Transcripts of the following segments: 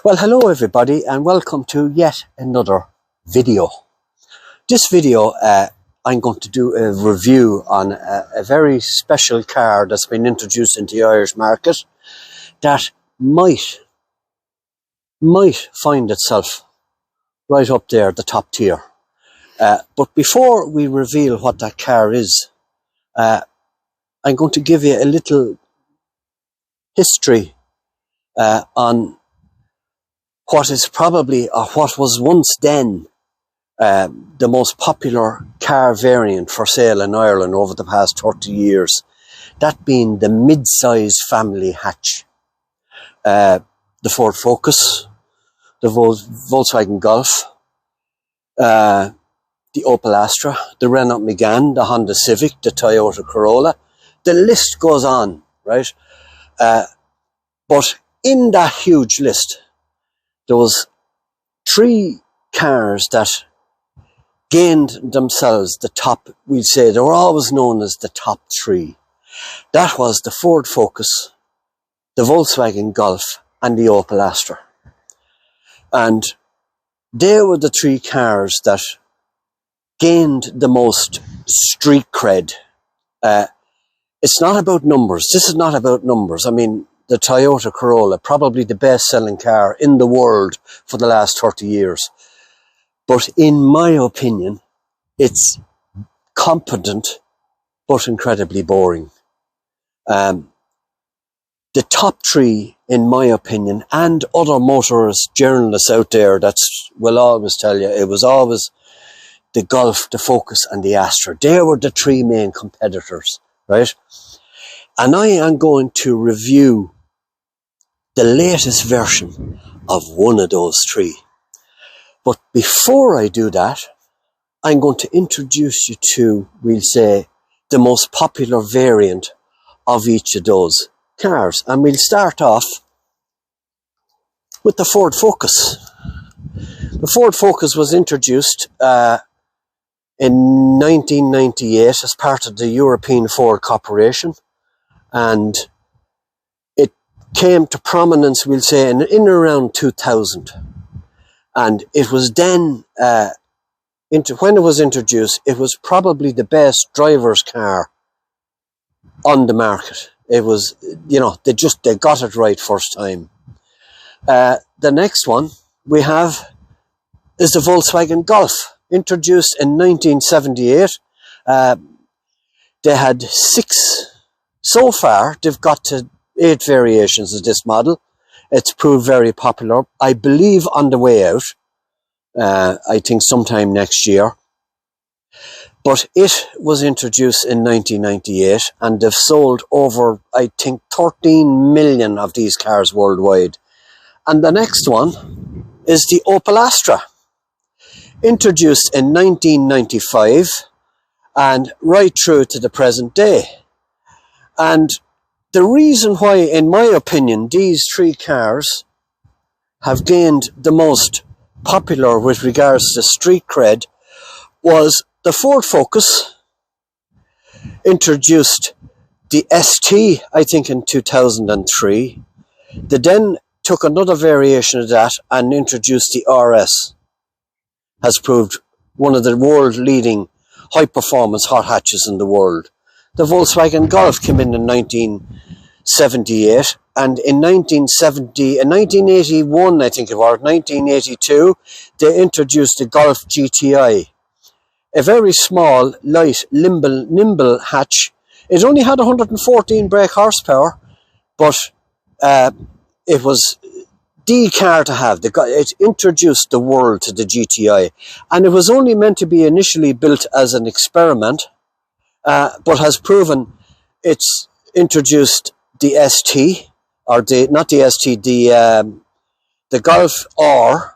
Well, hello everybody and welcome to yet another video. This video I'm going to do a review on a very special car that's been introduced into the Irish market that might find itself right up there at the top tier. But before we reveal what that car is, I'm going to give you a little history on what is probably, or what was once then, the most popular car variant for sale in Ireland over the past 30 years. That being the mid-size family hatch. The Ford Focus, the Volkswagen Golf, the Opel Astra, the Renault Megane, the Honda Civic, the Toyota Corolla. The list goes on, right? But in that huge list, there was three cars that gained themselves the top, we'd say they were always known as the top three. That was the Ford Focus, the Volkswagen Golf and the Opel Astra. And they were the three cars that gained the most street cred. It's not about numbers. This is not about numbers. I mean, the Toyota Corolla, probably the best-selling car in the world for the last 30 years. But in my opinion, it's competent, but incredibly boring. The top three, in my opinion, and other motorist journalists out there that will always tell you, it was always the Golf, the Focus, and the Astra. They were the three main competitors, right? And I am going to review the latest version of one of those three. But before I do that, I'm going to introduce you to, we'll say, the most popular variant of each of those cars. And we'll start off with the Ford Focus. The Ford Focus was introduced in 1998 as part of the European Ford Corporation, and it came to prominence, we'll say, in around 2000. And it was then, when it was introduced, it was probably the best driver's car on the market. It was, you know, they got it right first time. The next one we have is the Volkswagen Golf, introduced in 1978. They had 6, so far they've got to 8 variations of this model. It's proved very popular. I believe on the way out. I think sometime next year. But it was introduced in 1998 and they've sold over, I think, 13 million of these cars worldwide. And the next one is the Opel Astra, introduced in 1995 and right through to the present day. And the reason why, in my opinion, these three cars have gained the most popular with regards to street cred was the Ford Focus introduced the ST, I think, in 2003. They then took another variation of that and introduced the RS. Has proved one of the world-leading high-performance hot hatches in the world. The Volkswagen Golf came in 1978, and in 1981, I think it was, 1982, they introduced the Golf GTI. A very small, light, nimble hatch. It only had 114 brake horsepower, but it was the car to have. It introduced the world to the GTI, and it was only meant to be initially built as an experiment, but has proven it's introduced the ST, or not the ST, the Golf R,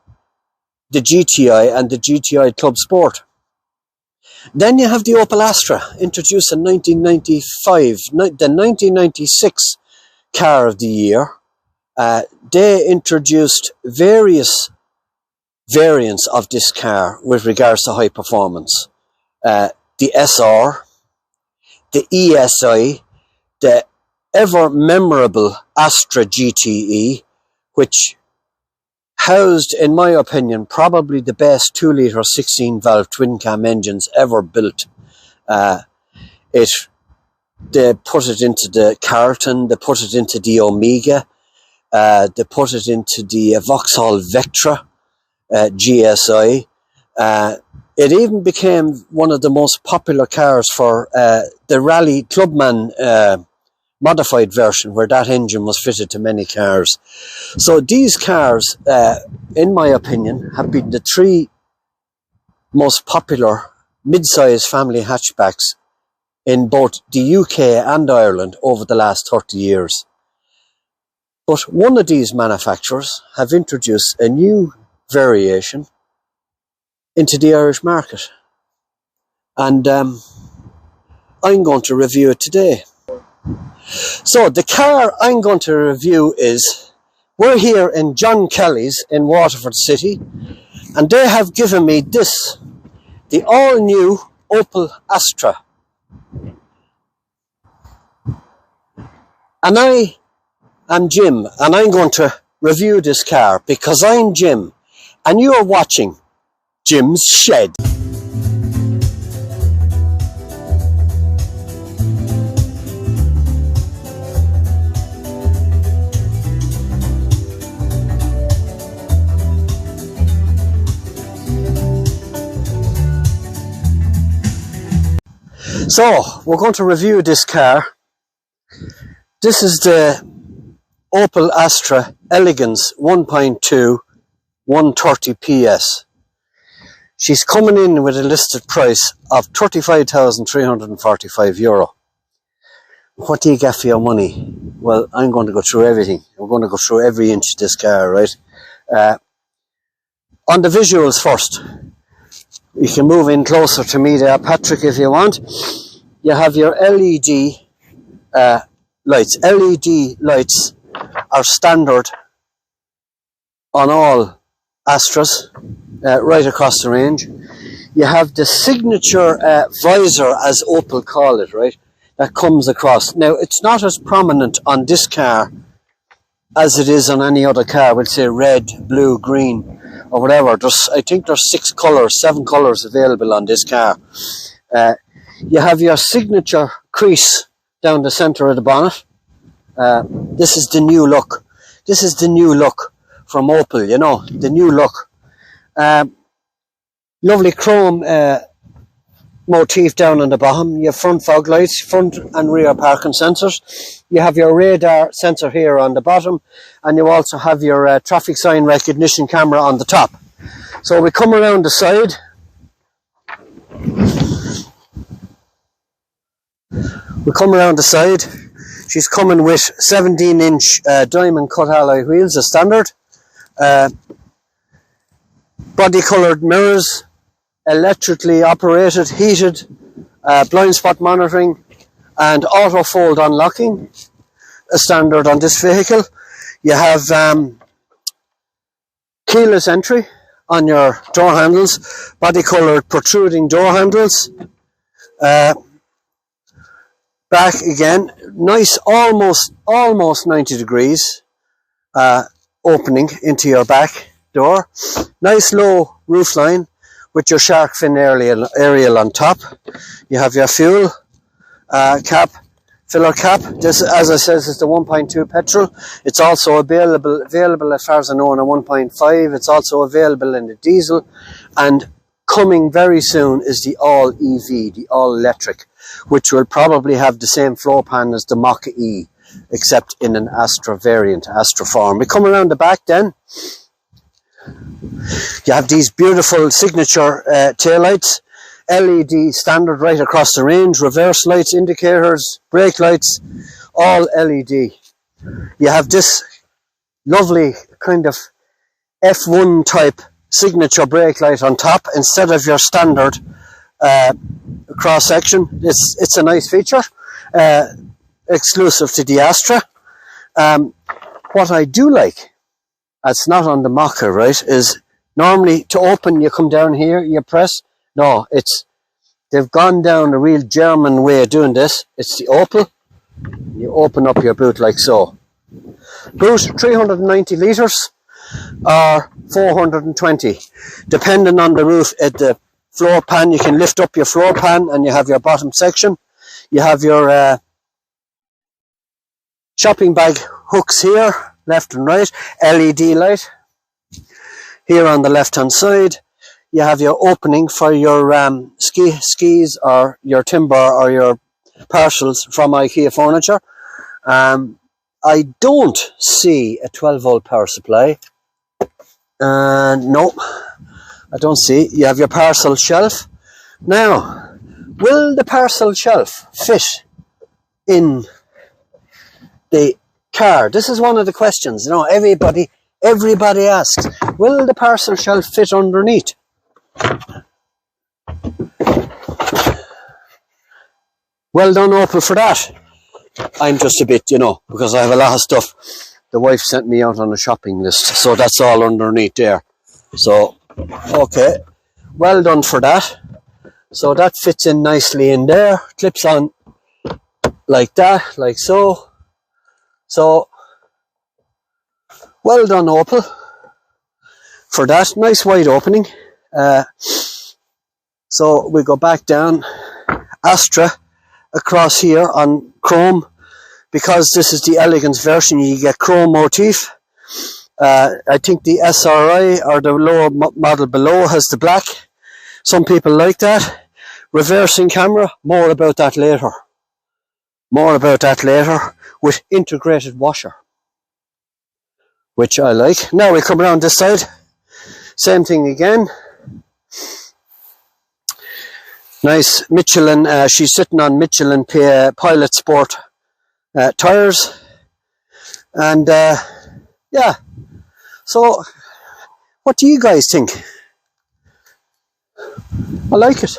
the GTI, and the GTI Club Sport. Then you have the Opel Astra, introduced in 1995, the 1996 car of the year. They introduced various variants of this car with regards to high performance. The SR, the ESI, the ever memorable Astra GTE, which housed, in my opinion, probably the best 2-litre 16-valve twin-cam engines ever built. They put it into the Carlton, they put it into the Omega, they put it into the Vauxhall Vectra GSI. It even became one of the most popular cars for the Rally Clubman modified version, where that engine was fitted to many cars. So these cars, in my opinion, have been the 3 most popular mid-size family hatchbacks in both the UK and Ireland over the last 30 years. But one of these manufacturers have introduced a new variation into the Irish market. And I'm going to review it today. So the car I'm going to review is, we're here in John Kelly's in Waterford City, and they have given me this, the all-new Opel Astra. And I am Jim, and I'm going to review this car because I'm Jim, and you are watching Jim's Shed. So, we're going to review this car. This is the Opel Astra Elegance 1.2 130 PS. She's coming in with a listed price of €35,345. What do you get for your money? Well, I'm going to go through everything. I'm going to go through every inch of this car, right? On the visuals first. You can move in closer to me there, Patrick, if you want. You have your LED lights. LED lights are standard on all Astras, right across the range. You have the signature visor, as Opel call it, right? That comes across. Now, it's not as prominent on this car as it is on any other car. We'll say red, blue, green, or whatever. I think there's 7 colours available on this car. You have your signature crease down the centre of the bonnet. This is the new look. This is the new look from Opel, you know, the new look. Lovely chrome motif down on the bottom. You have front fog lights, front and rear parking sensors. You have your radar sensor here on the bottom, and you also have your traffic sign recognition camera on the top. So we come around the side. She's coming with 17-inch diamond cut alloy wheels as standard. Body coloured mirrors, electrically operated, heated, blind spot monitoring, and auto fold unlocking as standard on this vehicle. You have keyless entry on your door handles, body coloured protruding door handles. Back again, nice, almost 90 degrees opening into your back door. Nice low roofline with your shark fin aerial on top. You have your fuel cap, filler cap. This, as I said, is the 1.2 petrol. It's also available as far as I know in a 1.5. It's also available in the diesel, and coming very soon is the all EV, the all electric, which will probably have the same floor pan as the Mach-E, except in an Astra variant, Astra form. We come around the back then. You have these beautiful signature taillights, LED standard right across the range, reverse lights, indicators, brake lights, all LED. You have this lovely kind of F1 type signature brake light on top instead of your standard cross section. It's a nice feature, exclusive to the Astra. What I do like, it's not on the Mach-E, right, is normally to open you come down here, you press. No, they've gone down a real German way of doing this. It's the Opel. You open up your boot like so. Boot 390 litres. or 420, depending on the roof. At the floor pan, you can lift up your floor pan and you have your bottom section. You have your shopping bag hooks here, left and right, LED light here on the left hand side. You have your opening for your skis or your timber or your parcels from IKEA furniture. I don't see a 12 volt power supply. No, I don't see. You have your parcel shelf. Now, will the parcel shelf fit in the car? This is one of the questions. You know, everybody asks, will the parcel shelf fit underneath? Well done, Opel, for that. I'm just a bit, you know, because I have a lot of stuff. The wife sent me out on a shopping list, so that's all underneath there. So, okay, well done for that. So that fits in nicely in there, clips on like that, like so. So, well done, Opel, for that. Nice wide opening. So we go back down. Astra across here on chrome. Because this is the Elegance version, you get chrome motif. I think the SRI or the lower model below has the black. Some people like that. Reversing camera, more about that later. More about that later, with integrated washer, which I like. Now we come around this side. Same thing again. Nice Michelin, she's sitting on Michelin Pilot Sport tires. And yeah, so what do you guys think? I like it.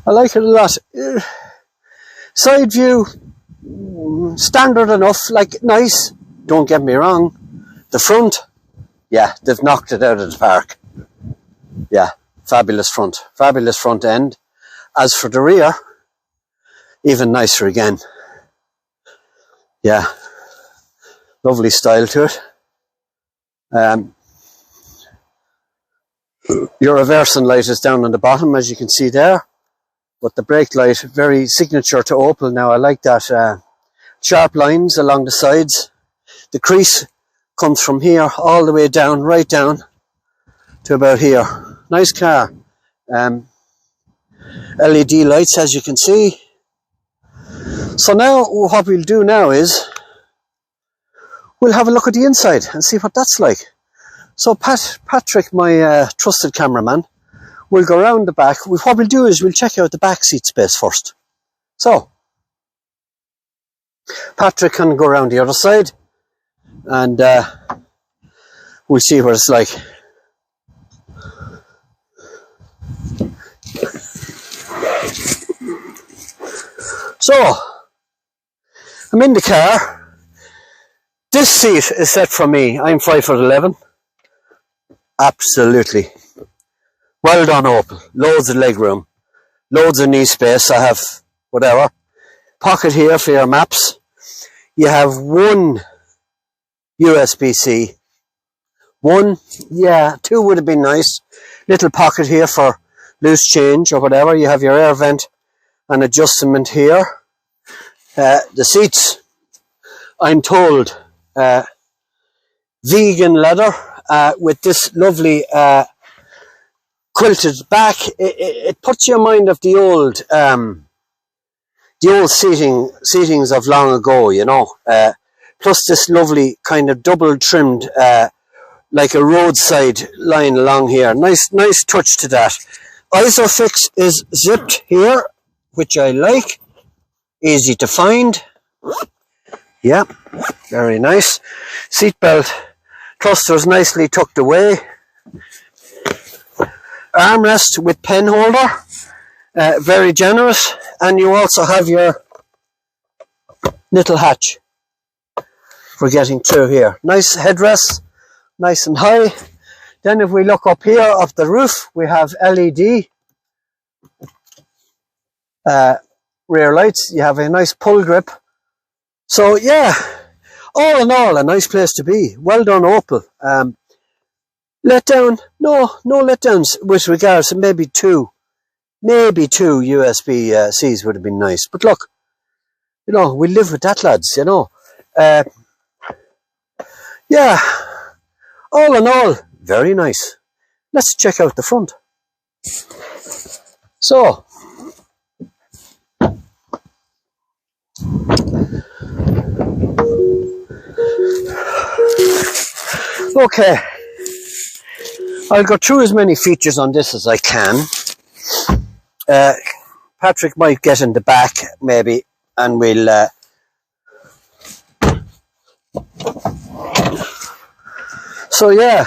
I like it a lot. Side view, standard enough, like nice, don't get me wrong. The front, yeah, they've knocked it out of the park. Yeah, fabulous front end. As for the rear, even nicer again. Yeah, lovely style to it. Your reversing light is down on the bottom, as you can see there. But the brake light, very signature to Opel. Now I like that sharp lines along the sides. The crease comes from here all the way down, right down to about here. Nice car. LED lights, as you can see. So now what we'll do now is we'll have a look at the inside and see what that's like. So Patrick, my trusted cameraman, will go around the back. What we'll do is we'll check out the back seat space first. So Patrick can go around the other side and we'll see what it's like. So I'm in the car. This seat is set for me. I'm 5'11". Absolutely. Well done, Opel. Loads of leg room. Loads of knee space. I have whatever. Pocket here for your maps. You have one USB-C. One, yeah, two would have been nice. Little pocket here for loose change or whatever. You have your air vent and adjustment here. The seats, I'm told, vegan leather with this lovely quilted back. It puts you in mind of the old seatings of long ago, you know. Plus this lovely kind of double trimmed, like a roadside line along here. Nice touch to that. Isofix is zipped here, which I like. Easy to find. Yeah, very nice. Seatbelt clusters nicely tucked away. Armrest with pen holder. Very generous. And you also have your little hatch for getting through here. Nice headrest, nice and high. Then if we look up here off the roof, we have LED rear lights. You have a nice pull grip. So yeah, all in all, a nice place to be. Well done, Opel. Let down? No letdowns with regards to maybe two USB-Cs would have been nice. But look, we live with that, lads, yeah, all in all, very nice. Let's check out the front. So, okay, I'll go through as many features on this as I can. Patrick might get in the back, maybe, and we'll... So, yeah.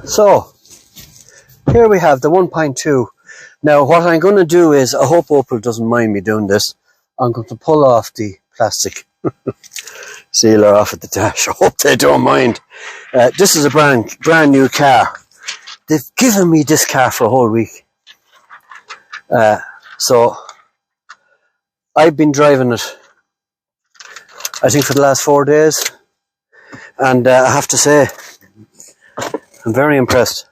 So, here we have the 1.2. Now, what I'm going to do is, I hope Opel doesn't mind me doing this, I'm going to pull off the plastic sealer off at the dash. I hope they don't mind. This is a brand new car. They've given me this car for a whole week. So, I've been driving it, I think, for the last 4 days. And I have to say, I'm very impressed.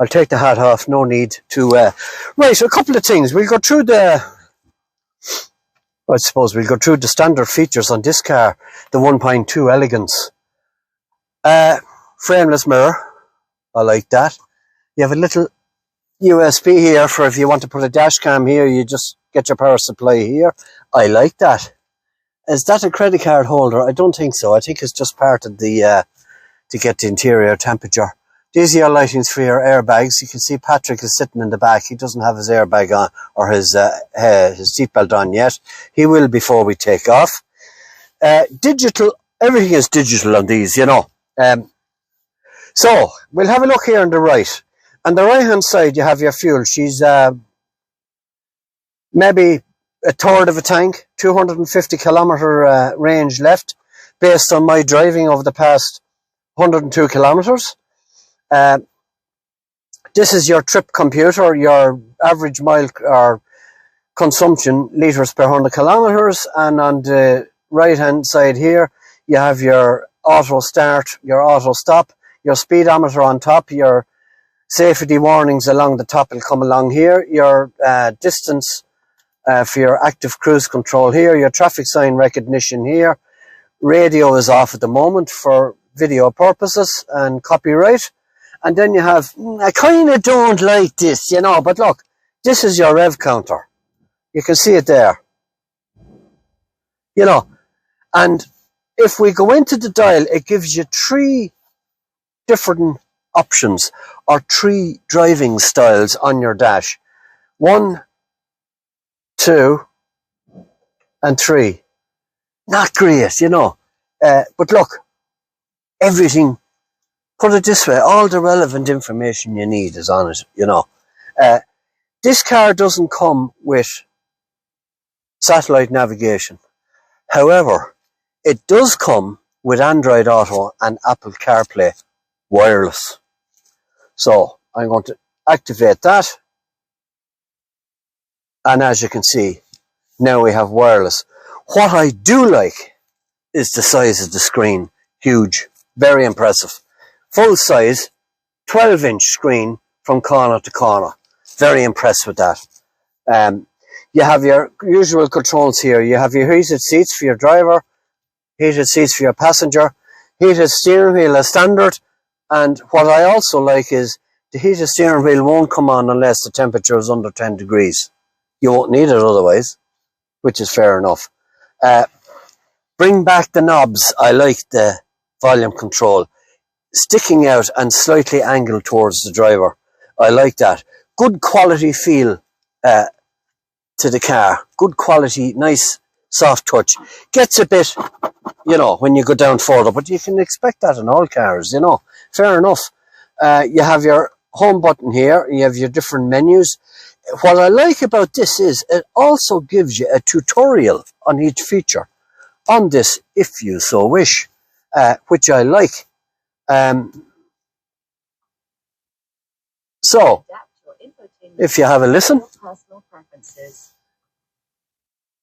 I'll take the hat off, no need to... Right, a couple of things. We'll go through the standard features on this car, the 1.2 Elegance. Frameless mirror, I like that. You have a little USB here for if you want to put a dash cam here, you just get your power supply here. I like that. Is that a credit card holder? I don't think so. I think it's just part of the, to get the interior temperature. These are your lightings for your airbags. You can see Patrick is sitting in the back. He doesn't have his airbag on or his seatbelt on yet. He will before we take off. Digital, everything is digital on these, So, we'll have a look here on the right. On the right-hand side, you have your fuel. She's maybe a third of a tank, 250 kilometre range left, based on my driving over the past 102 kilometres. This is your trip computer, your average mile or consumption, litres per 100 kilometres, and on the right hand side here you have your auto start, your auto stop, your speedometer on top, your safety warnings along the top will come along here, your distance for your active cruise control here, your traffic sign recognition here. Radio is off at the moment for video purposes and copyright. And then you have, I kind of don't like this, but look, this is your rev counter. You can see it there. And if we go into the dial, it gives you 3 different options or 3 driving styles on your dash. 1, 2, and 3. Not great, but look, everything, put it this way, all the relevant information you need is on it, This car doesn't come with satellite navigation. However, it does come with Android Auto and Apple CarPlay wireless. So, I'm going to activate that. And as you can see, now we have wireless. What I do like is the size of the screen. Huge. Very impressive. Full size, 12-inch screen from corner to corner. Very impressed with that. You have your usual controls here. You have your heated seats for your driver, heated seats for your passenger, heated steering wheel as standard. And what I also like is the heated steering wheel won't come on unless the temperature is under 10 degrees. You won't need it otherwise, which is fair enough. Bring back the knobs. I like the volume control. Sticking out and slightly angled towards the driver. I like that. Good quality feel to the car. Good quality, nice, soft touch. Gets a bit, when you go down further, but you can expect that in all cars, Fair enough. You have your home button here. You have your different menus. What I like about this is it also gives you a tutorial on each feature on this, if you so wish, which I like. So, if you have a listen. Personal preferences.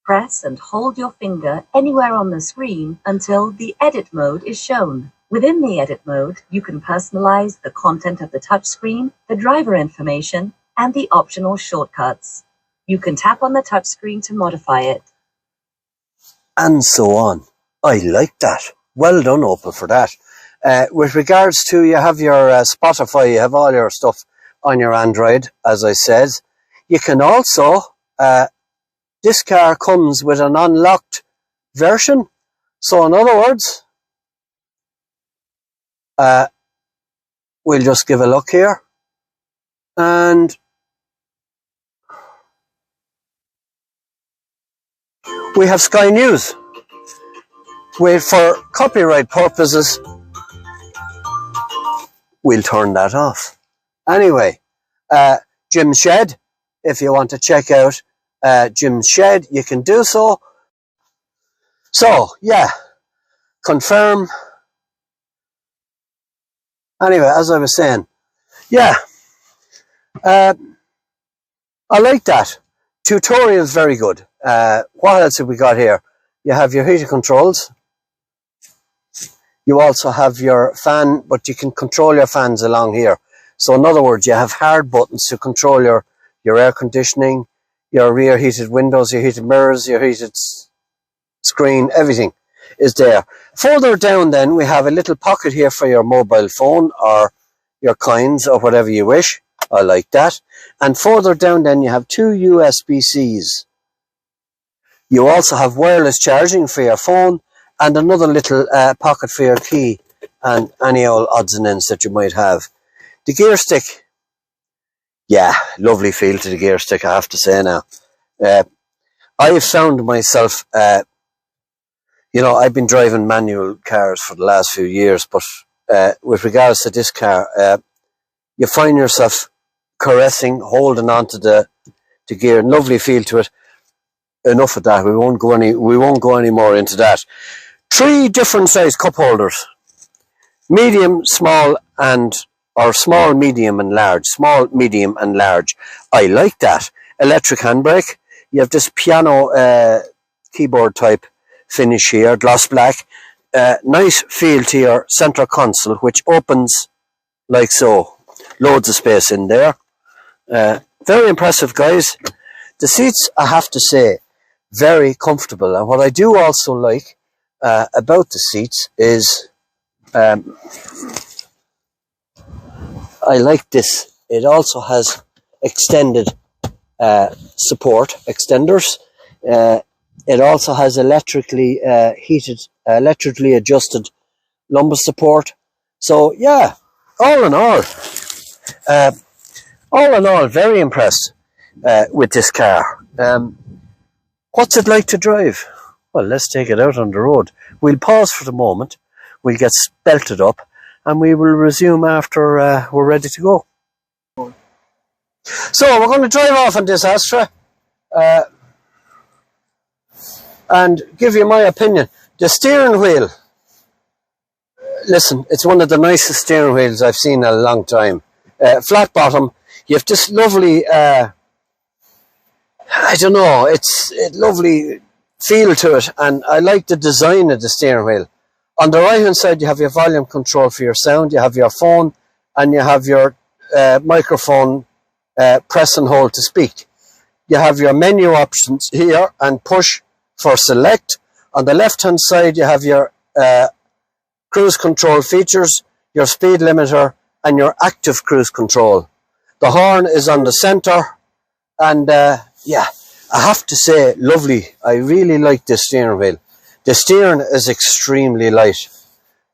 Press and hold your finger anywhere on the screen until the edit mode is shown. Within the edit mode, you can personalize the content of the touchscreen, the driver information, and the optional shortcuts. You can tap on the touchscreen to modify it. And so on. I like that. Well done, Opel, for that. With regards to, you have your Spotify, you have all your stuff on your Android, as I said. You can also, this car comes with an unlocked version. So in other words, we'll just give a look here. And we have Sky News. For copyright purposes, we'll turn that off. Anyway, Jim's Shed, if you want to check out Jim's Shed, you can do so. So, yeah, confirm. Anyway, as I was saying, yeah, I like that. Tutorial's very good. What else have we got here? You have your heater controls. You also have your fan, but you can control your fans along here. So in other words, you have hard buttons to control your air conditioning, your rear heated windows, your heated mirrors, your heated screen, everything is there. Further down then, we have a little pocket here for your mobile phone or your coins or whatever you wish. I like that. And further down then, you have two USB-Cs. You also have wireless charging for your phone and another little pocket for your key and any old odds and ends that you might have. The gear stick, yeah, lovely feel to the gear stick, I have to say now. I have found myself, you know, I've been driving manual cars for the last few years, but with regards to this car, you find yourself caressing, holding on to the gear, lovely feel to it. Enough of that. We won't go any more into that. 3 different size cup holders: medium, small, or small, medium, and large. Small, medium, and large. I like that. Electric handbrake. You have this piano keyboard type finish here, gloss black. Nice feel to your center console, which opens like so. Loads of space in there. Very impressive, guys. The seats, I have to say, very comfortable. And what I do also like about the seats is I like this. It also has extended support, extenders. It also has electrically electrically adjusted lumbar support. So yeah, all in all, very impressed with this car. What's it like to drive? Well, let's take it out on the road. We'll pause for the moment. We'll get belted up and we will resume after we're ready to go. So we're going to drive off on this Astra and give you my opinion. The steering wheel, listen, it's one of the nicest steering wheels I've seen in a long time. Flat bottom. You have this lovely, I don't know, it's a lovely feel to it, and I like the design of the steering wheel. On the right hand side, you have your volume control for your sound, you have your phone, and you have your microphone press and hold to speak. You have your menu options here and push for select. On the left hand side, you have your cruise control features, your speed limiter, and your active cruise control. The horn is on the center, and yeah, I have to say, lovely. I really like this steering wheel. The steering is extremely light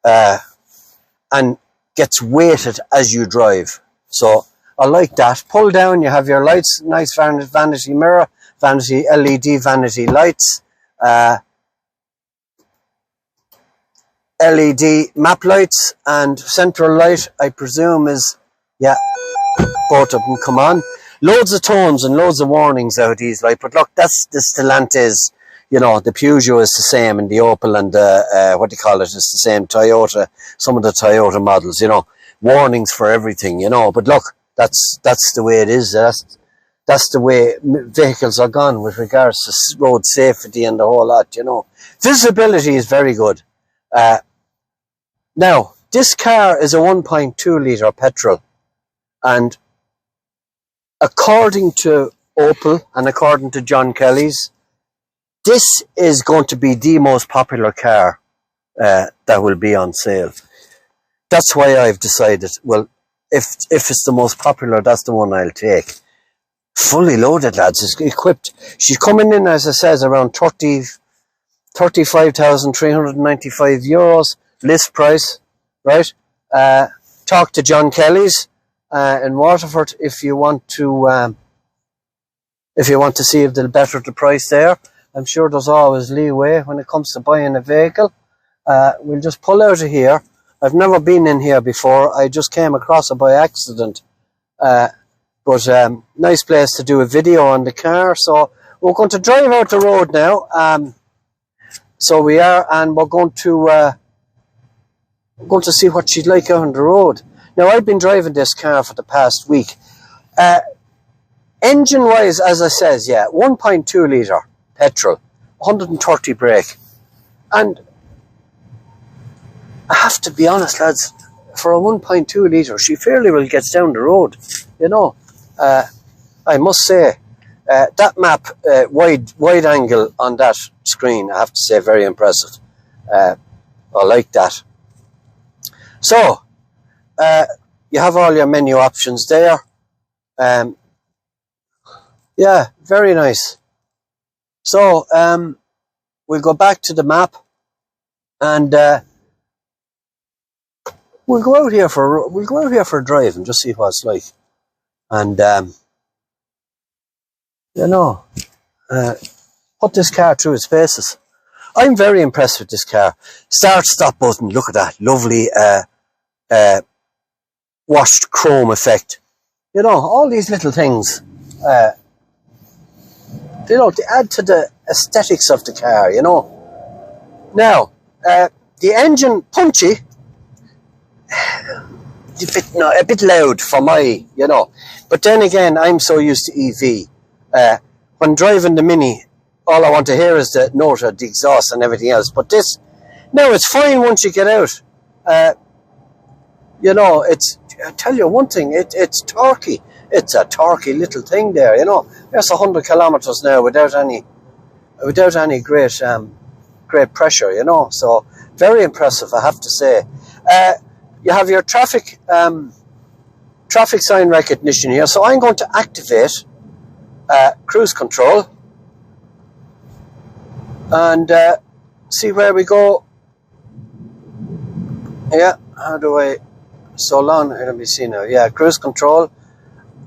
and gets weighted as you drive. So I like that. Pull down, you have your lights, nice vanity mirror, vanity LED vanity lights, LED map lights, and central light, I presume, is, yeah, both of them come on. Loads of tones and loads of warnings out of these, like, but look, that's the Stellantis, you know, the Peugeot is the same, and the Opel and the, what do you call it, it's the same. Toyota, some of the Toyota models, you know, warnings for everything, you know, but look, That's the way it is. That's the way vehicles are gone with regards to road safety and the whole lot, you know. Visibility is very good. Now, this car is a 1.2 litre petrol, and according to Opel and according to John Kelly's, this is going to be the most popular car that will be on sale. That's why I've decided, well, if it's the most popular, that's the one I'll take. Fully loaded, lads. It's equipped. She's coming in, as I says, around 35,395 euros list price, right? Talk to John Kelly's in Waterford if you want to see if they'll better the price there. I'm sure there's always leeway when it comes to buying a vehicle. We'll just pull out of here. I've never been in here before. I just came across it by accident. But nice place to do a video on the car. So we're going to drive out the road now. So we are, and we're going to see what she's like out on the road. Now, I've been driving this car for the past week. Engine-wise, as I says, yeah, 1.2 litre petrol, 130 brake. And I have to be honest, lads, for a 1.2 litre, she fairly well gets down the road, you know. I must say, that map, wide angle on that screen, I have to say, very impressive. I like that. So, you have all your menu options there. Yeah, very nice. So, we'll go back to the map, and we'll go out here for a drive and just see what it's like. And you know, put this car through its paces. I'm very impressed with this car. Start stop button, look at that lovely washed chrome effect. You know, all these little things, you know, they add to the aesthetics of the car, you know. Now, the engine, punchy, a bit loud for my, you know. But then again, I'm so used to EV. When driving the Mini, all I want to hear is the note of the exhaust and everything else. But this, no, it's fine once you get out. You know, it's, I tell you one thing, it's torquey. It's a torquey little thing there, you know. It's 100 kilometers now without any great pressure, you know. So very impressive, I have to say. You have your traffic sign recognition here. So I'm going to activate cruise control and see where we go. Yeah, how do I? So long, let me see now. Yeah, cruise control,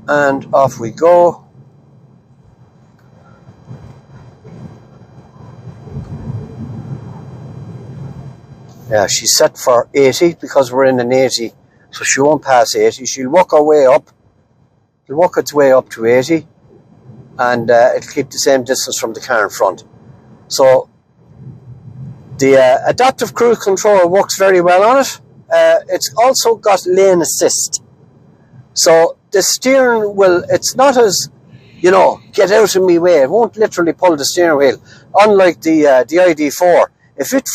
and off we go. Yeah, she's set for 80 because we're in an 80, so she won't pass 80. She'll walk her way up. She'll walk its way up to 80, and it'll keep the same distance from the car in front. So the adaptive cruise control works very well on it. It's also got lane assist. So the steering wheel, it's not as, you know, get out of me way. It won't literally pull the steering wheel. Unlike the ID4, if it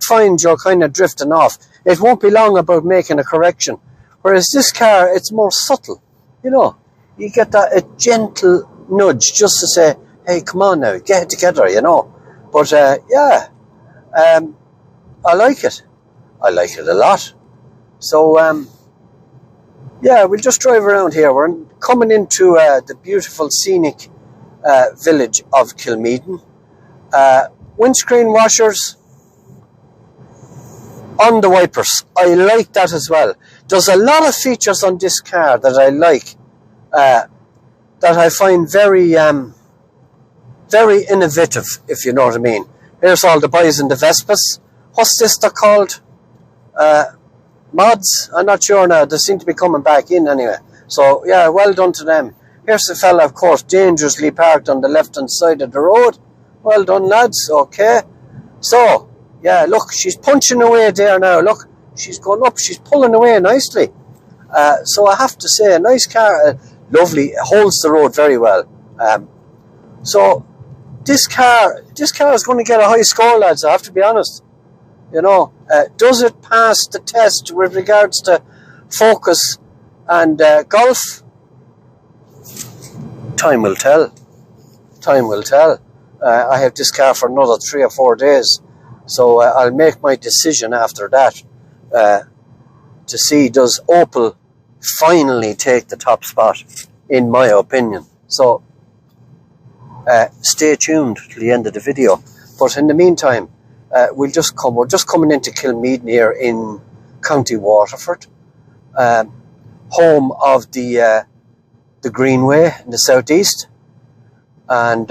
finds you're kind of drifting off, it won't be long about making a correction. Whereas this car, it's more subtle. You know, you get a gentle nudge just to say, hey, come on now, get it together, you know. But yeah, I like it. I like it a lot. So, yeah, we'll just drive around here. We're coming into the beautiful scenic village of Kilmeaden. Windscreen washers on the wipers. I like that as well. There's a lot of features on this car that I like, that I find very, very innovative, if you know what I mean. Here's all the boys in the Vespas. What's this they're called? Mods? I'm not sure now. They seem to be coming back in anyway. So, yeah, well done to them. Here's the fella, of course, dangerously parked on the left-hand side of the road. Well done, lads. Okay. So, yeah, look, she's punching away there now. Look, she's going up. She's pulling away nicely. So I have to say, a nice car, lovely, holds the road very well. So this car is going to get a high score, lads. I have to be honest. You know, does it pass the test with regards to focus and golf? Time will tell. Time will tell. I have this car for another 3 or 4 days, so I'll make my decision after that to see, does Opel finally take the top spot, in my opinion. So stay tuned to the end of the video. But in the meantime, we're just coming into Kilmeaden here in County Waterford, home of the Greenway in the southeast, and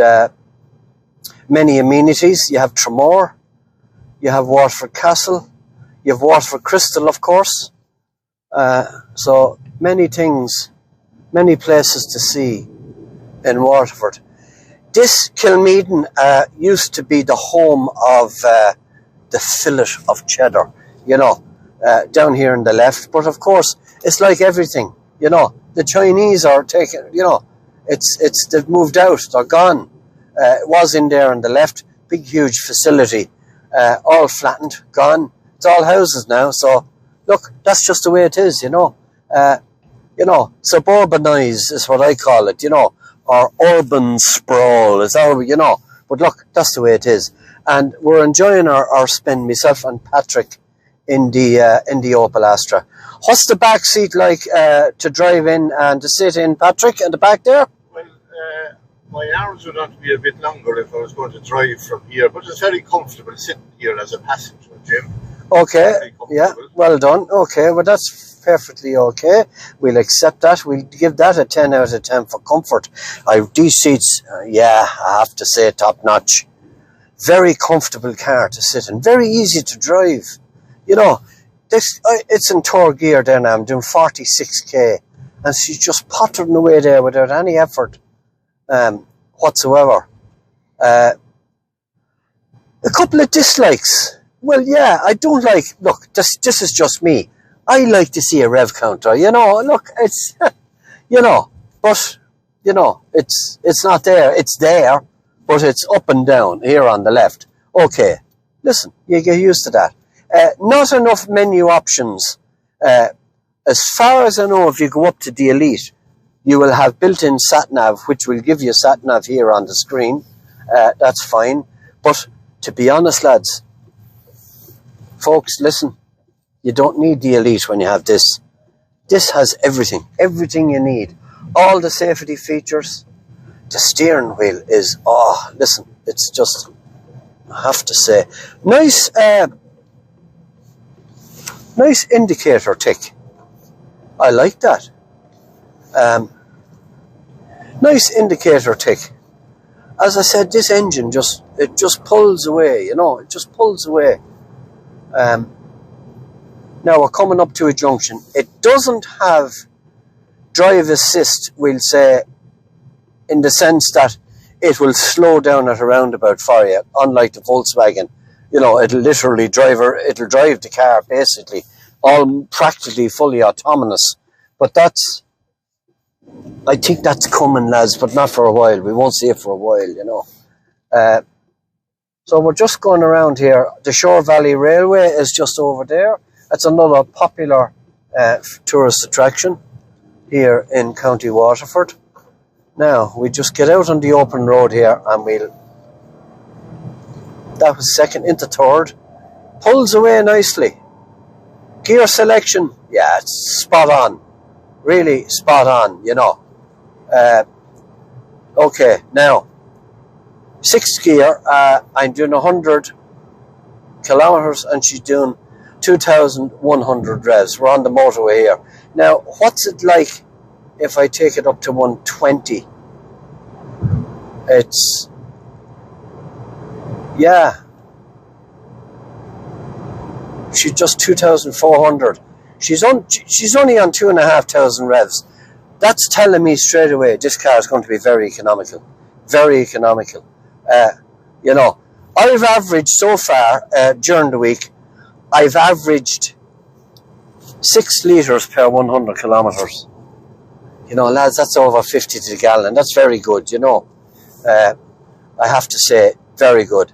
many amenities. You have Tramore, you have Waterford Castle, you have Waterford Crystal, of course. So many things, many places to see in Waterford. This Kilmeaden used to be the home of the fillet of cheddar, you know, down here on the left. But of course, it's like everything, you know. The Chinese are taking, you know, they've moved out, they're gone. It was in there on the left, big huge facility, all flattened, gone. It's all houses now. So look, that's just the way it is, you know. Suburbanized is what I call it, you know, or urban sprawl is all, you know. But look, that's the way it is, and we're enjoying our spin, myself and Patrick, in the Opel Astra. What's the back seat like to drive in and to sit in, Patrick, at the back there? Well, my arms would have to be a bit longer if I was going to drive from here, but it's very comfortable sitting here as a passenger, Jim. Okay, yeah, well done. Okay, well, that's perfectly okay. We'll accept that. We'll give that a 10 out of 10 for comfort. These seats, yeah, I have to say, top notch. Very comfortable car to sit in. Very easy to drive. You know, it's in third gear there now. I'm doing 46k, and she's just pottering away there without any effort whatsoever. A couple of dislikes. Well, yeah, I don't like, look, this is just me. I like to see a rev counter, you know. Look, it's, you know, but, you know, it's not there. It's there, but it's up and down here on the left. Okay, listen, you get used to that. Not enough menu options. As far as I know, if you go up to the Elite, you will have built-in sat-nav, which will give you sat-nav here on the screen. That's fine. But to be honest, lads, folks, listen, you don't need the Elite when you have this. This has everything you need. All the safety features. The steering wheel is, oh, listen, it's just, I have to say, nice indicator tick. I like that. Nice indicator tick. As I said, this engine just pulls away, you know, it just pulls away. Now we're coming up to a junction. It doesn't have drive assist, we'll say, in the sense that it will slow down at a roundabout for you, unlike the Volkswagen. You know, it'll drive the car basically, all practically fully autonomous. But I think that's coming, lads, but not for a while. We won't see it for a while, you know. So we're just going around here. The Shore Valley Railway is just over there. It's another popular tourist attraction here in County Waterford. Now, we just get out on the open road here and that was second into third. Pulls away nicely. Gear selection, yeah, it's spot on. Really spot on, you know. Okay, now, 6th gear, I'm doing 100 kilometers and she's doing 2,100 revs. We're on the motorway here. Now, what's it like if I take it up to 120? It's, yeah, she's just 2,400. She's only on 2,500 revs. That's telling me straight away this car is going to be very economical. Very economical. You know, I've averaged so far during the week, I've averaged 6 litres per 100 kilometres. You know, lads, that's over 50 to the gallon. That's very good, you know. I have to say, very good.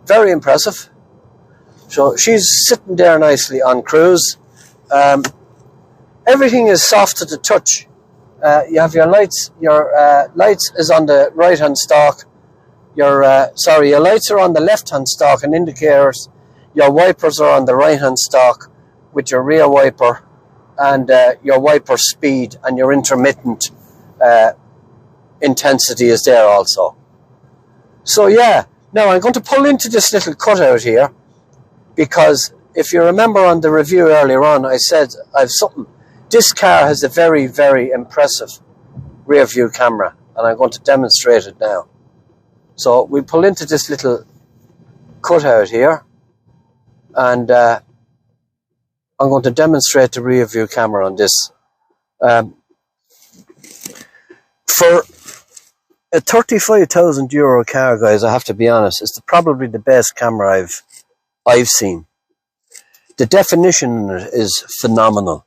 Very impressive. So she's sitting there nicely on cruise. Everything is soft to the touch. You have your lights. Your lights is on the right hand stalk. Your lights are on the left hand stalk and indicators. Your wipers are on the right hand stalk with your rear wiper and your wiper speed and your intermittent intensity is there also. So yeah, now I'm going to pull into this little cutout here because if you remember on the review earlier on, I said I've something. This car has a very, very impressive rear view camera and I'm going to demonstrate it now. So we pull into this little cutout here and I'm going to demonstrate the rear view camera on this. For a €35,000 car, guys, I have to be honest, it's probably the best camera I've seen. The definition in it is phenomenal.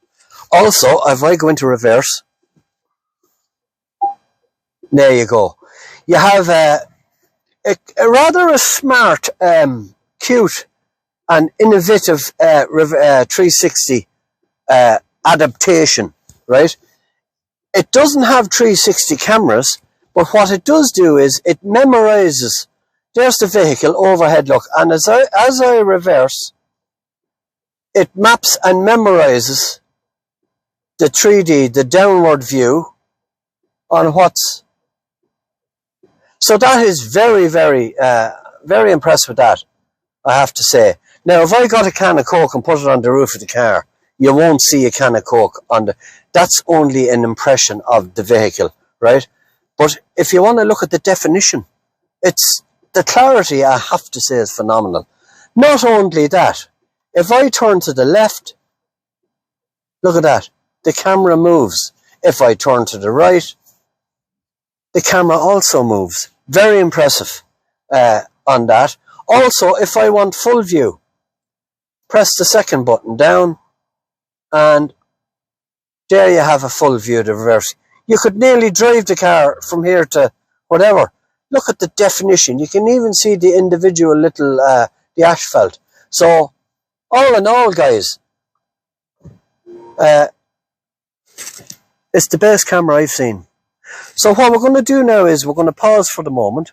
Also, if I go into reverse, there you go. You have a rather smart, cute and innovative 360 adaptation, right? It doesn't have 360 cameras, but what it does do is it memorizes. There's the vehicle overhead look, and as I reverse, it maps and memorizes the 3D, the downward view on what's. So that is very, very, very impressed with that, I have to say. Now, if I got a can of Coke and put it on the roof of the car, you won't see a can of Coke on the. That's only an impression of the vehicle, right? But if you want to look at the definition, it's the clarity, I have to say, is phenomenal. Not only that, if I turn to the left, look at that, the camera moves. If I turn to the right, the camera also moves. Very impressive on that. Also, if I want full view, press the second button down, and there you have a full view of the reverse. You could nearly drive the car from here to whatever. Look at the definition. You can even see the individual little, the asphalt. So, all in all, guys, it's the best camera I've seen. So what we're going to do now is we're going to pause for the moment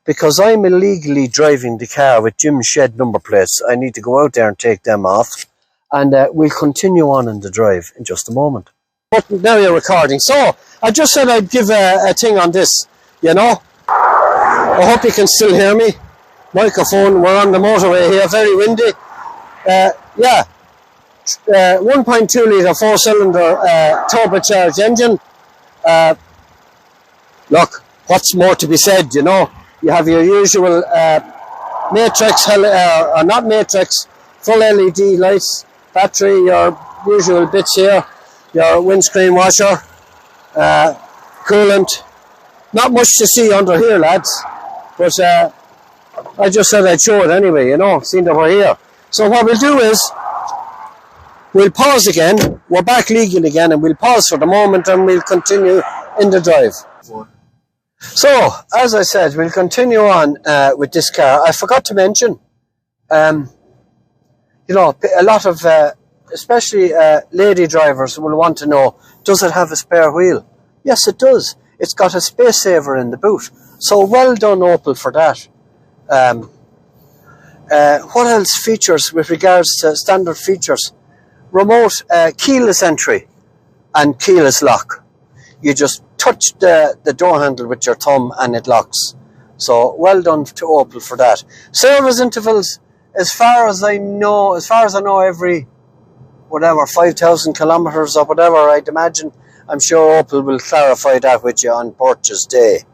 because I'm illegally driving the car with Jim's shed number plates. I need to go out there and take them off, and we'll continue on in the drive in just a moment. But now you're recording. So I just said I'd give a thing on this, you know. I hope you can still hear me. Microphone, we're on the motorway here, very windy. 1.2 litre 4-cylinder turbocharged engine. Look, what's more to be said, you know? You have your usual matrix, or not matrix, full LED lights, battery, your usual bits here, your windscreen washer, coolant. Not much to see under here, lads, but I just said I'd show it anyway, you know, seeing that we're here. So what we'll do is, we'll pause again, we're back legal again, and we'll pause for the moment and we'll continue in the drive. So, as I said, we'll continue on with this car. I forgot to mention, you know, a lot of, especially lady drivers will want to know, does it have a spare wheel? Yes, it does. It's got a space saver in the boot. So well done, Opel, for that. What else features with regards to standard features? Remote keyless entry and keyless lock. You just touch the door handle with your thumb and it locks. So well done to Opel for that. Service intervals, as far as I know, every whatever 5,000 kilometers or whatever, I'd imagine. I'm sure Opel will clarify that with you on purchase day.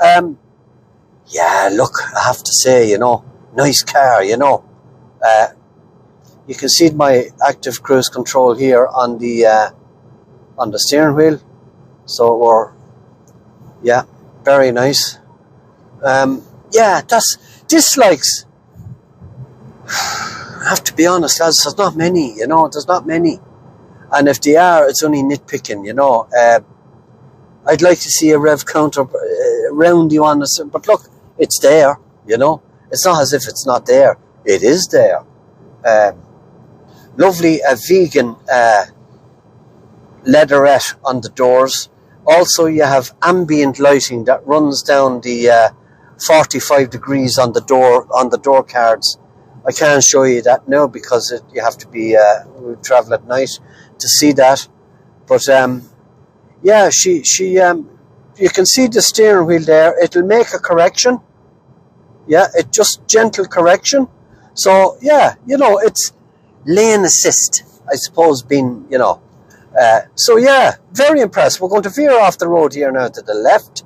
Yeah, look, I have to say, you know, nice car, you know. You can see my active cruise control here on the steering wheel. So we're, yeah, very nice. Yeah, that's dislikes. I have to be honest, lads, there's not many, you know, there's not many. And if they are, it's only nitpicking, you know. I'd like to see a rev counter around you on this, but look, it's there, you know. It's not as if it's not there. It is there. Lovely vegan leatherette on the doors. Also, you have ambient lighting that runs down the 45 degrees on the door cards. I can't show you that now because you have to be we travel at night to see that. But yeah, you can see the steering wheel there. It'll make a correction. Yeah, it just gentle correction. So yeah, you know, it's lane assist, I suppose, being, you know. So yeah, very impressed. We're going to veer off the road here now to the left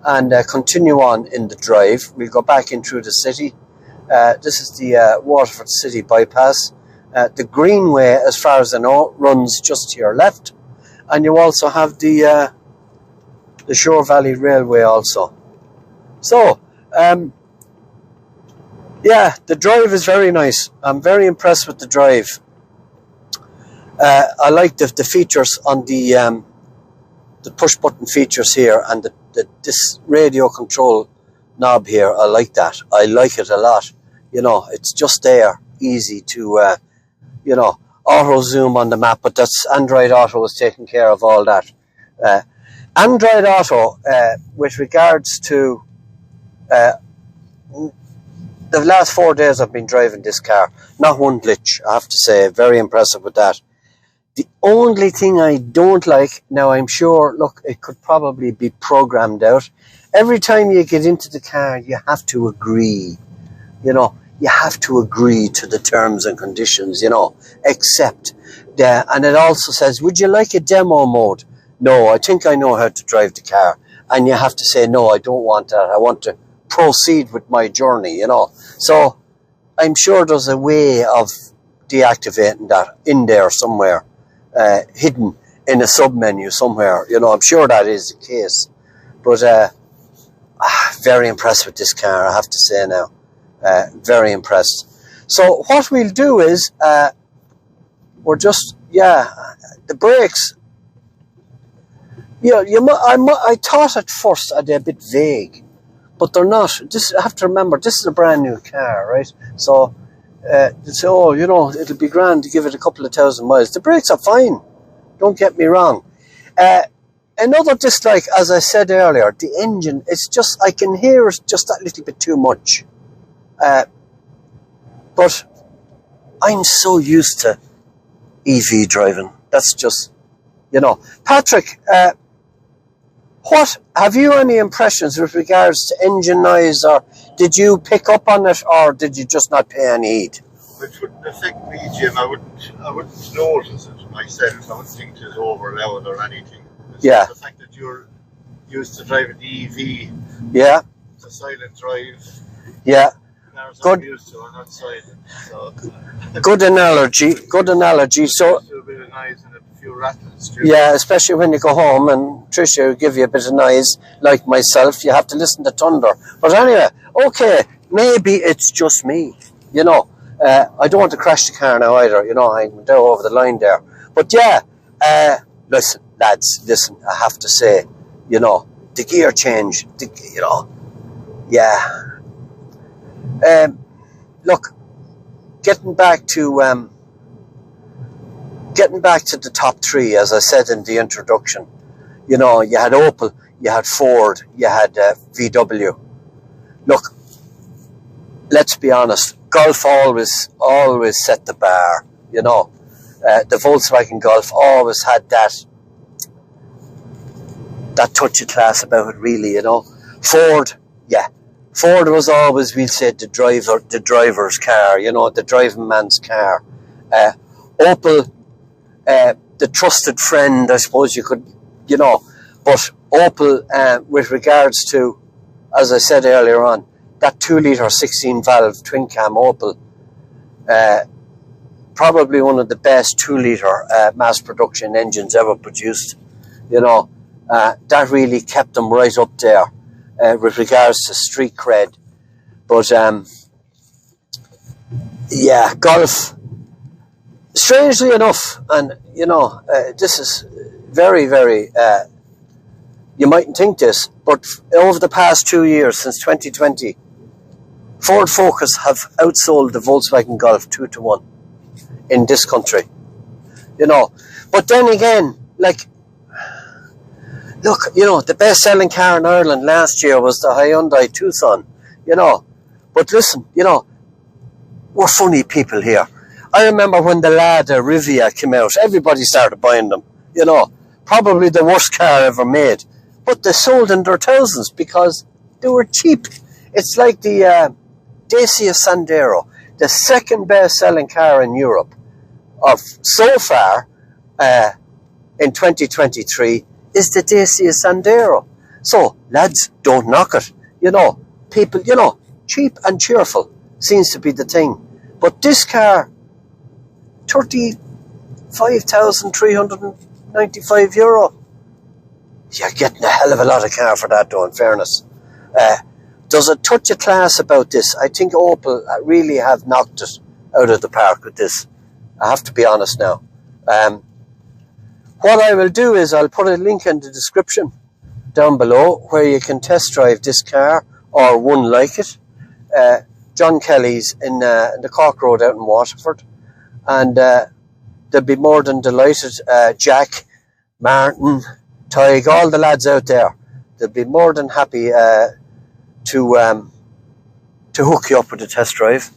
and continue on in the drive. We'll go back in through the city. This is the Waterford City bypass. The Greenway, as far as I know, runs just to your left. And you also have the Shore Valley Railway also. So, yeah, the drive is very nice. I'm very impressed with the drive. I like the features on the push button features here and this radio control knob here. I like that. I like it a lot. You know, it's just there, easy to, you know, auto zoom on the map, but that's Android Auto is taking care of all that. Android Auto, with regards to the last 4 days I've been driving this car, not one glitch, I have to say. Very impressive with that. The only thing I don't like, now I'm sure, look, it could probably be programmed out. Every time you get into the car, you have to agree. You know, you have to agree to the terms and conditions, you know, accept. And it also says, would you like a demo mode? No, I think I know how to drive the car. And you have to say, no, I don't want that. I want to proceed with my journey, you know. So I'm sure there's a way of deactivating that in there somewhere, hidden in a sub-menu somewhere. You know, I'm sure that is the case. But very impressed with this car, I have to say now. Very impressed. So what we'll do is, we're just, yeah, the brakes. Yeah, I thought at first they're a bit vague, but they're not. I have to remember, this is a brand new car, right? So, they say, oh, you know, it'll be grand to give it a couple of 1,000 miles. The brakes are fine. Don't get me wrong. Another dislike, as I said earlier, the engine, it's just, I can hear it just that little bit too much. But I'm so used to EV driving. That's just, you know. Patrick, what have you any impressions with regards to engine noise, or did you pick up on it, or did you just not pay any heed? Which wouldn't affect me, Jim. I wouldn't notice it myself. I wouldn't think it was over loud or anything. It's yeah. The fact that you're used to driving the EV. Yeah. It's a silent drive. Yeah. Good. Used to, not silent. So. Good analogy. Good analogy. So. A bit of noise and a few rattles. Yeah, especially when you go home and Tricia will give you a bit of noise, like myself. You have to listen to thunder. But anyway, okay, maybe it's just me. You know, I don't want to crash the car now either. You know, I'm down over the line there. But yeah, listen, lads, listen. I have to say, you know, the gear change. You know, yeah. Look, getting back to the top three, as I said in the introduction, you know, you had Opel, you had Ford, you had VW. Look, let's be honest, Golf always set the bar, you know. The Volkswagen Golf always had that touch of class about it, really, you know. Ford, yeah. Ford was always, we'll say, the driver's car, you know, the driving man's car. Opel, the trusted friend, I suppose you could, you know. But Opel, with regards to, as I said earlier on, that 2-litre 16-valve twin-cam Opel, probably one of the best 2-litre mass production engines ever produced, you know. That really kept them right up there. With regards to street cred. But Yeah, golf. Strangely enough, and this is very, very, you mightn't think this, but over the past 2 years, since 2020, Ford Focus have outsold the Volkswagen Golf 2-1 in this country. But then again, look, the best-selling car in Ireland last year was the Hyundai Tucson, But listen, we're funny people here. I remember when the Lada Rivia came out, everybody started buying them, Probably the worst car ever made. But they sold in their thousands because they were cheap. It's like the Dacia Sandero, the second best-selling car in Europe of so far in 2023 is the Dacia Sandero. So, lads, don't knock it. People, cheap and cheerful seems to be the thing. But this car, €35,395. You're getting a hell of a lot of car for that, though, in fairness. There's a touch of class about this. I think Opel really have knocked it out of the park with this. I have to be honest now. What I will do is I'll put a link in the description down below where you can test drive this car or one like it. John Kelly's in the Cork Road out in Waterford. And they'll be more than delighted. Jack, Martin, Tig, all the lads out there, they'll be more than happy to hook you up with a test drive.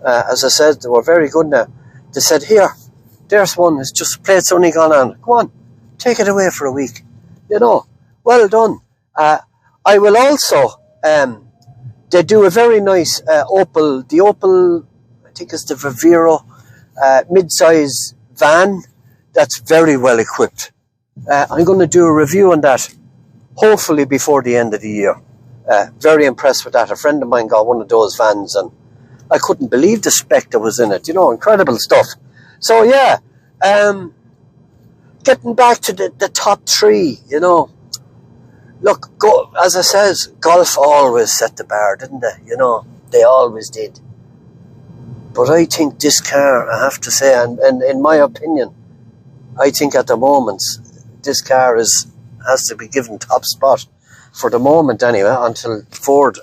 As I said, they were very good now. They said, here, there's one, it's just plate's only gone on. Come on, take it away for a week. Well done. I will also, they do a very nice Opel, the Opel, I think it's the Vivero mid-size van that's very well equipped. I'm going to do a review on that, hopefully before the end of the year. Very impressed with that. A friend of mine got one of those vans and I couldn't believe the spec that was in it. Incredible stuff. So yeah, getting back to the top three, Look, as I says, golf always set the bar, didn't they? They always did. But I think this car, I have to say, and in my opinion, I think at the moment, this car has to be given top spot for the moment anyway, until Ford,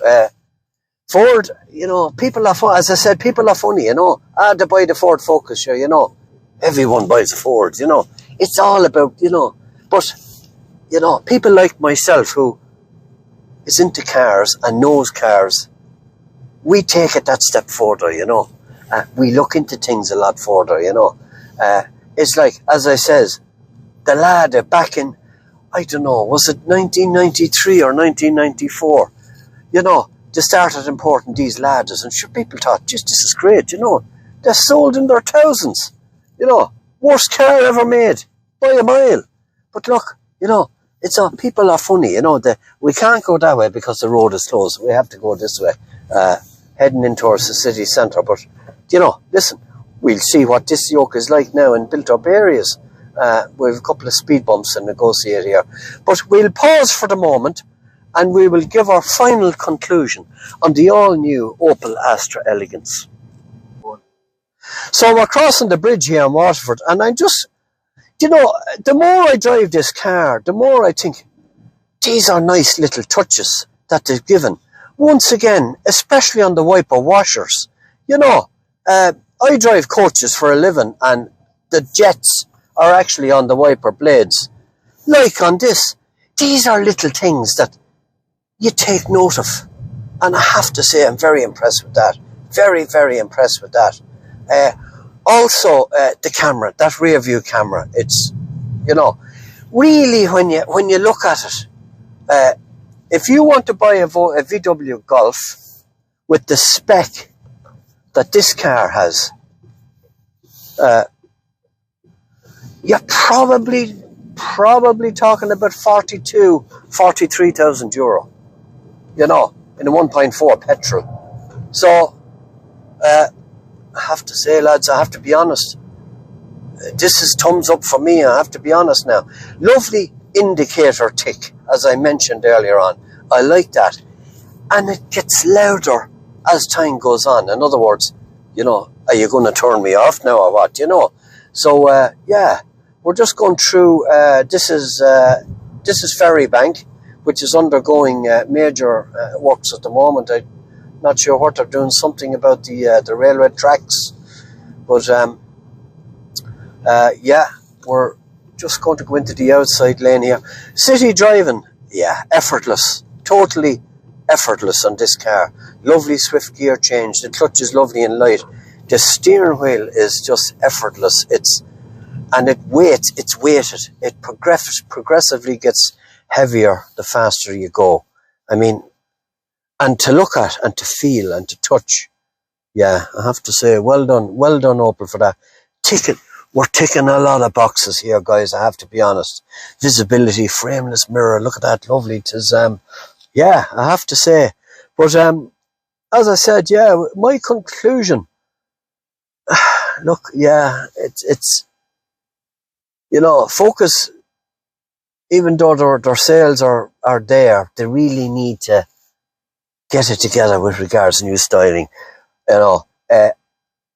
people are funny. As I said, people are funny, they buy the Ford Focus, sure, everyone buys a Ford, it's all about, but, people like myself who is into cars and knows cars, we take it that step further, we look into things a lot further, it's like, as I says, the lad back in, I don't know, was it 1993 or 1994, they started importing these ladders, and sure, people thought, this is great, they're sold in their thousands, worst car ever made, by a mile. But look, it's all, people are funny, we can't go that way because the road is closed, we have to go this way, heading in towards the city centre, but, listen, we'll see what this yoke is like now in built-up areas. We have a couple of speed bumps to negotiate here, but we'll pause for the moment, and we will give our final conclusion on the all-new Opel Astra Elegance. So we're crossing the bridge here in Waterford, and I just, the more I drive this car, the more I think, these are nice little touches that they've given. Once again, especially on the wiper washers. I drive coaches for a living, and the jets are actually on the wiper blades. Like on this, these are little things that you take note of. And I have to say, I'm very impressed with that. Very, very impressed with that. Also, the camera, that rear view camera, it's, really when you look at it, if you want to buy a VW Golf with the spec that this car has, you're probably talking about 43,000 euro, in a 1.4 petrol. So, I have to say, lads, I have to be honest. This is thumbs up for me, I have to be honest now. Lovely indicator tick, as I mentioned earlier on. I like that. And it gets louder as time goes on. In other words, are you going to turn me off now or what, you know? So, yeah, we're just going through, this is Ferrybank, which is undergoing major works at the moment. I'm not sure what they're doing, something about the railway tracks. But, yeah, we're just going to go into the outside lane here. City driving, yeah, effortless, totally effortless on this car. Lovely swift gear change. The clutch is lovely and light. The steering wheel is just effortless. It's weighted. It progressively gets heavier the faster you go. I mean, and to look at and to feel and to touch. Yeah, I have to say, well done Opel for that. We're ticking a lot of boxes here, guys, I have to be honest. Visibility, frameless mirror, look at that, lovely. It is, yeah, I have to say. But as I said, yeah, my conclusion, look, yeah, it's you know, Focus, even though their sales are there, they really need to get it together with regards to new styling. You know,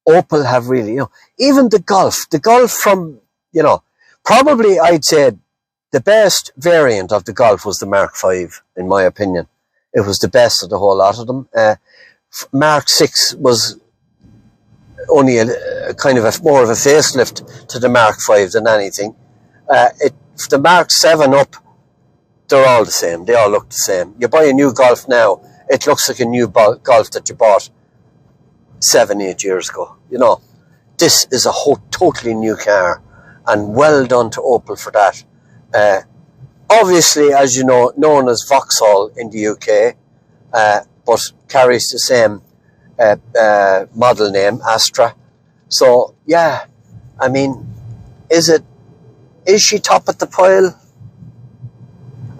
Opel have really, you know, even the Golf from, you know, probably I'd say the best variant of the Golf was the Mark V, in my opinion. It was the best of the whole lot of them. Mark 6 was only a kind of more of a facelift to the Mark V than anything. The Mark 7 up, they're all the same. They all look the same. You buy a new Golf now, it looks like a new Golf that you bought 7-8 years ago. You know, this is a totally new car, and well done to Opel for that. Obviously, as you know, known as Vauxhall in the UK, but carries the same model name, Astra. So, yeah, I mean, is she top at the pile?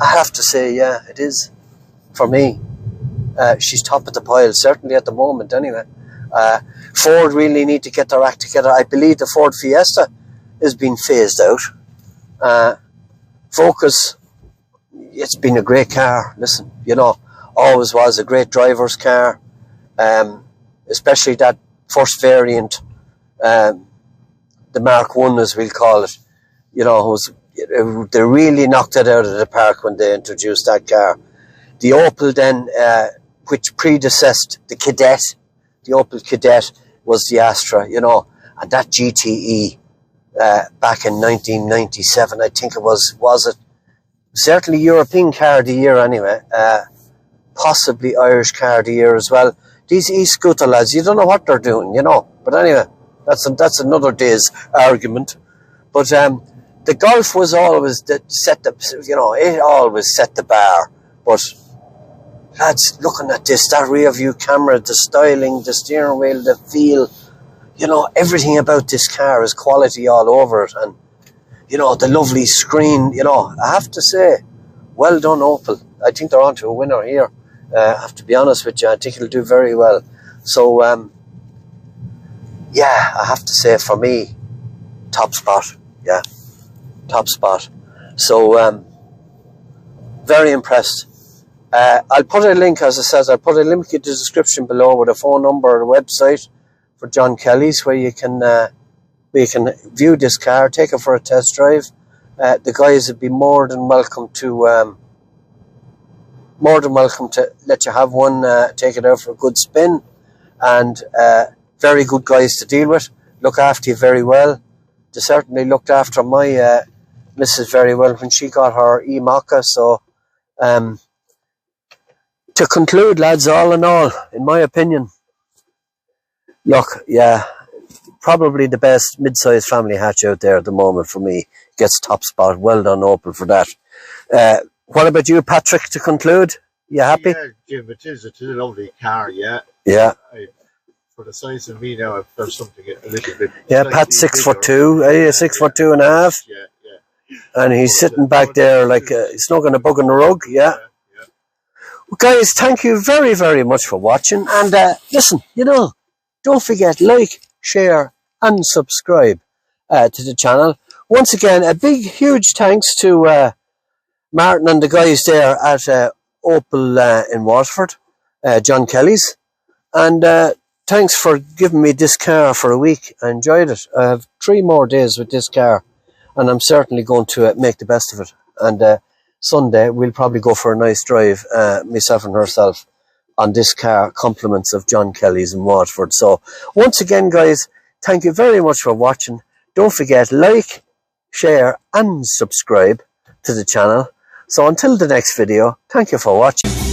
I have to say, yeah, it is. For me, she's top at the pile, certainly at the moment anyway. Ford really need to get their act together. I believe the Ford Fiesta is being phased out. Focus, it's been a great car. Listen, you know, always was a great driver's car, especially that first variant, the Mark 1 as we'll call it. You know, they really knocked it out of the park when they introduced that car. The Opel then, which predecessed the Kadett, the Opel Kadett was the Astra, you know, and that GTE back in 1997, I think it was it? Certainly European Car of the Year anyway, possibly Irish Car of the Year as well. These e-scooter lads, you don't know what they're doing, you know. But anyway, that's another day's argument. But the Golf was always it always set the bar. But lads, looking at this, that rear view camera, the styling, the steering wheel, the feel, you know, everything about this car is quality all over it. And, you know, the lovely screen, you know, I have to say, well done Opel. I think they're on to a winner here. I have to be honest with you, I think it'll do very well. So, yeah, I have to say for me, top spot. Yeah, top spot. So, very impressed. I'll put a link, as I said, I'll put a link in the description below with a phone number or a website for John Kelly's where you can view this car, take it for a test drive. The guys would be more than welcome to let you have one, take it out for a good spin, and very good guys to deal with, look after you very well. They certainly looked after my missus very well when she got her e-Mokka. So to conclude, lads, all in all, in my opinion, look, yeah, probably the best mid-sized family hatch out there at the moment for me. Gets top spot. Well done Opel for that. What about you, Patrick, to conclude? You happy? Yeah, Jim, it is a lovely car, yeah. Yeah. For the size of me now, I've done something a little bit. Yeah, Pat's 6'2", 6'2.5". Yeah. And he's sitting back there like he's not going to bug on the rug, yeah. Well, guys, thank you very, very much for watching. And listen, you know, don't forget, like, share and subscribe to the channel. Once again, a big, huge thanks to Martin and the guys there at Opel in Waterford, John Kelly's. And thanks for giving me this car for a week. I enjoyed it. I have 3 more days with this car, and I'm certainly going to make the best of it. And Sunday, we'll probably go for a nice drive, myself and herself, on this car, compliments of John Kelly's in Waterford. So, once again, guys, thank you very much for watching. Don't forget, like, share, and subscribe to the channel. So, until the next video, thank you for watching.